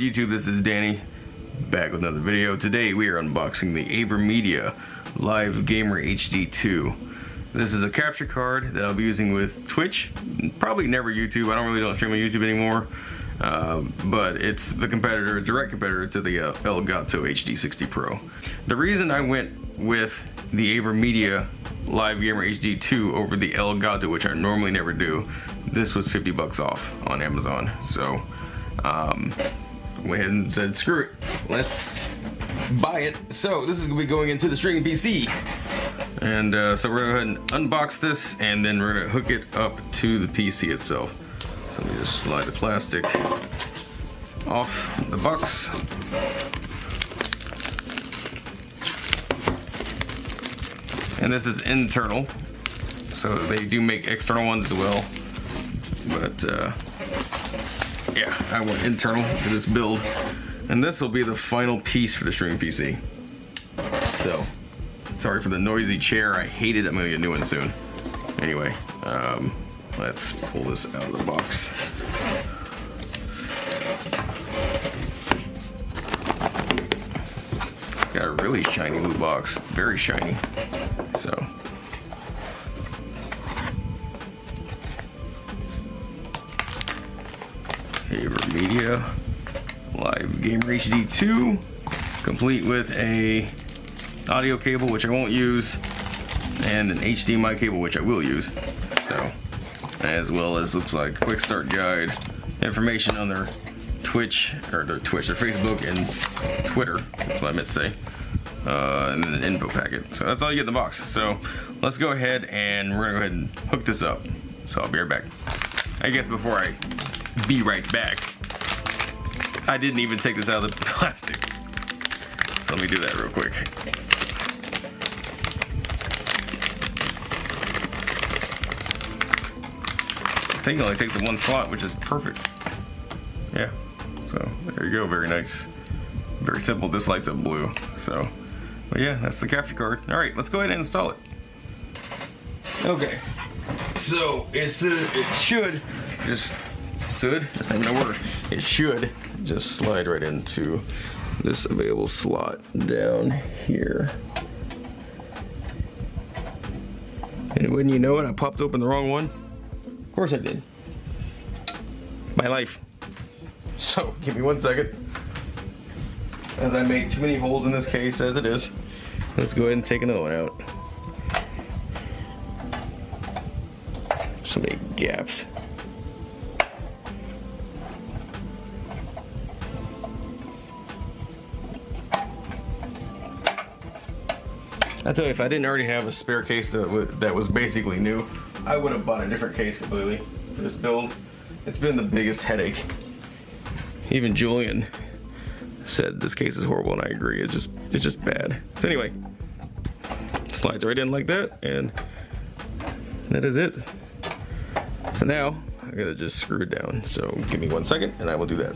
YouTube? This is Danny, back with another video. Today we are unboxing the AVerMedia Live Gamer HD 2. This is a capture card that I'll be using with Twitch, probably never YouTube. I don't stream on YouTube anymore, but it's the competitor, direct competitor to the Elgato HD60 Pro. The reason I went with the AVerMedia Live Gamer HD 2 over the Elgato, which I normally never do, this was 50 bucks off on Amazon. So went ahead and said screw it, let's buy it. So this is gonna be going into the streaming PC, and so we're gonna go ahead and unbox this, and then we're gonna hook it up to the PC itself. So let me just slide the plastic off the box. And this is internal, so they do make external ones as well, but yeah, I went internal for this build, and this will be the final piece for the streaming PC. So sorry for the noisy chair, I hate it. I'm gonna get a new one soon. Anyway, let's pull this out of the box. It's got a really shiny blue box, very shiny. So AVerMedia Live Gamer HD 2, complete with a audio cable, which I won't use, and an HDMI cable, which I will use. So, as well as looks like quick start guide, information on their Twitch, or their Facebook and Twitter. That's what I meant to say. And then an info packet. So that's all you get in the box. So let's go ahead and we're gonna go ahead and hook this up. So I'll be right back. I guess before I be right back, I didn't even take this out of the plastic. So let me do that real quick. I think it only takes the one slot, which is perfect. Yeah, so there you go, very nice. Very simple, this lights up blue. So, but yeah, that's the capture card. All right, let's go ahead and install it. Okay, so it should just, that's not even a word. It should just slide right into this available slot down here. And wouldn't you know it, I popped open the wrong one. Of course I did. My life. So, give me 1 second. As I made too many holes in this case as it is, let's go ahead and take another one out. So many gaps. I tell you, if I didn't already have a spare case that was basically new, I would have bought a different case completely for this build. It's been the biggest headache. Even Julian said this case is horrible, and I agree. It's just bad. So anyway, slides right in like that, and that is it. So now I gotta just screw it down. So give me 1 second, and I will do that.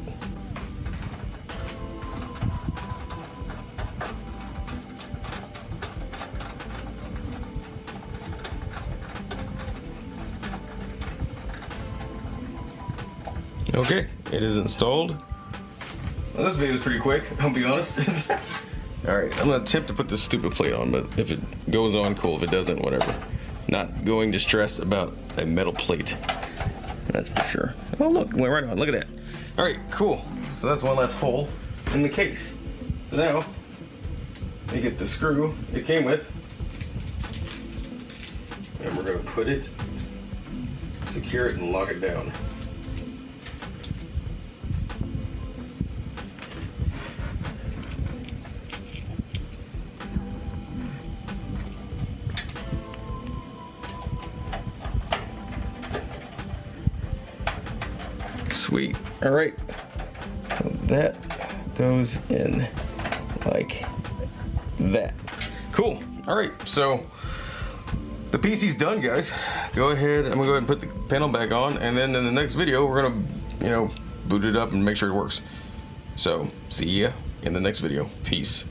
Okay, it is installed. Well, this video is pretty quick, I'll be honest. Alright, I'm gonna attempt to put this stupid plate on, but if it goes on, cool. If it doesn't, whatever. Not going to stress about a metal plate. That's for sure. Oh look, it went right on, look at that. Alright, cool. So that's one last hole in the case. So now, we get the screw it came with. And we're gonna put it, secure it, and lock it down. Sweet. All right. So that goes in like that. Cool. All right. So the PC's done, guys. Go ahead. I'm gonna go ahead and put the panel back on, and then in the next video, we're gonna, boot it up and make sure it works. So see ya in the next video. Peace.